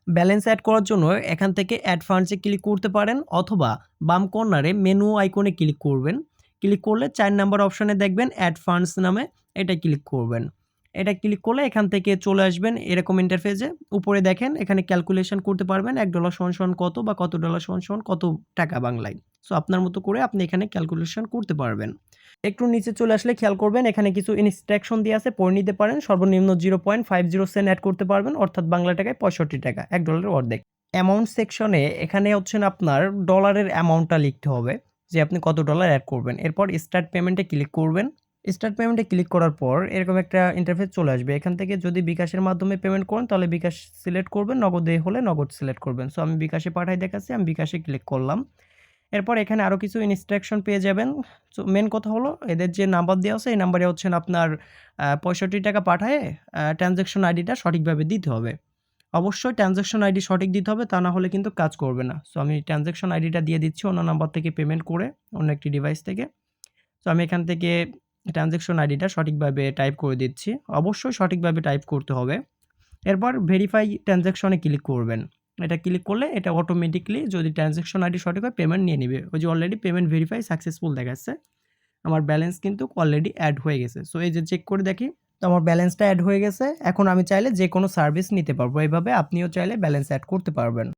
Balance add করার জন্য এখান থেকে অ্যাড ফান্ডসে ক্লিক করতে পারেন অথবা বাম কর্নারে মেনু আইকনে ক্লিক করবেন। ক্লিক করলে ৪ নাম্বার অপশনে দেখবেন অ্যাড ফান্ডস নামে, এটা ক্লিক করবেন। এটা ক্লিক করলে এখান থেকে চলে আসবেন এরকম ইন্টারফেসে। উপরে দেখেন এখানে ক্যালকুলেশন করতে পারবেন $1 সমান কত বা কত ডলার সমান কত টাকা বাংলায়। সো আপনার মতো করে আপনি এখানে ক্যালকুলেশন করতে পারবেন। একটু নিচে চলে আসলে খেয়াল করবেন এখানে কিছু ইনস্ট্রাকশন দিয়ে আছে, পড়ে নিতে পারেন। সর্বনিম্ন 0.50 সেন্ট অ্যাড করতে পারবেন, অর্থাৎ বাংলা টাকায় 65 টাকা, $1 অর্ধেক। অ্যামাউন্ট সেকশনে এখানে হচ্ছেন আপনার ডলারের অ্যামাউন্টটা লিখতে হবে যে আপনি কত ডলার অ্যাড করবেন। এরপর স্টার্ট পেমেন্টে ক্লিক করবেন। স্টার্ট পেমেন্টে ক্লিক করার পর এরকম একটা ইন্টারফেস চলে আসবে। এখান থেকে যদি বিকাশের মাধ্যমে পেমেন্ট করেন তাহলে বিকাশ সিলেক্ট করবেন, নগদে হলে নগদ সিলেক্ট করবেন। সো আমি বিকাশে পাঠাই দেখাচ্ছি, আমি বিকাশে ক্লিক করলাম। এরপর এখানে আরও কিছু ইনস্ট্রাকশন পেয়ে যাবেন। সো মেন কথা হলো এদের যে নাম্বার দেওয়া আছে এই নাম্বারে হচ্ছেন আপনার 65 টাকা পাঠায়ে ট্রানজ্যাকশন আইডিটা সঠিকভাবে দিতে হবে। অবশ্যই ট্রানজ্যাকশন আইডি সঠিক দিতে হবে, তা না হলে কিন্তু কাজ করবে না। সো আমি ট্রানজ্যাকশন আইডিটা দিয়ে দিচ্ছি অন্য নাম্বার থেকে পেমেন্ট করে, অন্য একটি ডিভাইস থেকে। সো আমি এখান থেকে ট্রানজ্যাকশন আইডিটা সঠিকভাবে টাইপ করে দিচ্ছি। অবশ্যই সঠিকভাবে টাইপ করতে হবে। এরপর ভেরিফাই ট্রানজ্যাকশনে ক্লিক করবেন। এটা ক্লিক করলে এটা অটোমেটিক্যালি যদি ট্রানজ্যাকশন আইডি সঠিক হয় পেমেন্ট নিয়ে নিবে। ওই যে অলরেডি পেমেন্ট ভেরিফাই সাকসেসফুল দেখাচ্ছে। আমার ব্যালেন্স কিন্তু অলরেডি অ্যাড হয়ে গেছে। সো এই যে চেক করে দেখি, তো আমার ব্যালেন্সটা অ্যাড হয়ে গেছে। এখন আমি চাইলে যে কোনো সার্ভিস নিতে পারবো। এভাবে আপনিও চাইলে ব্যালেন্স অ্যাড করতে পারবেন।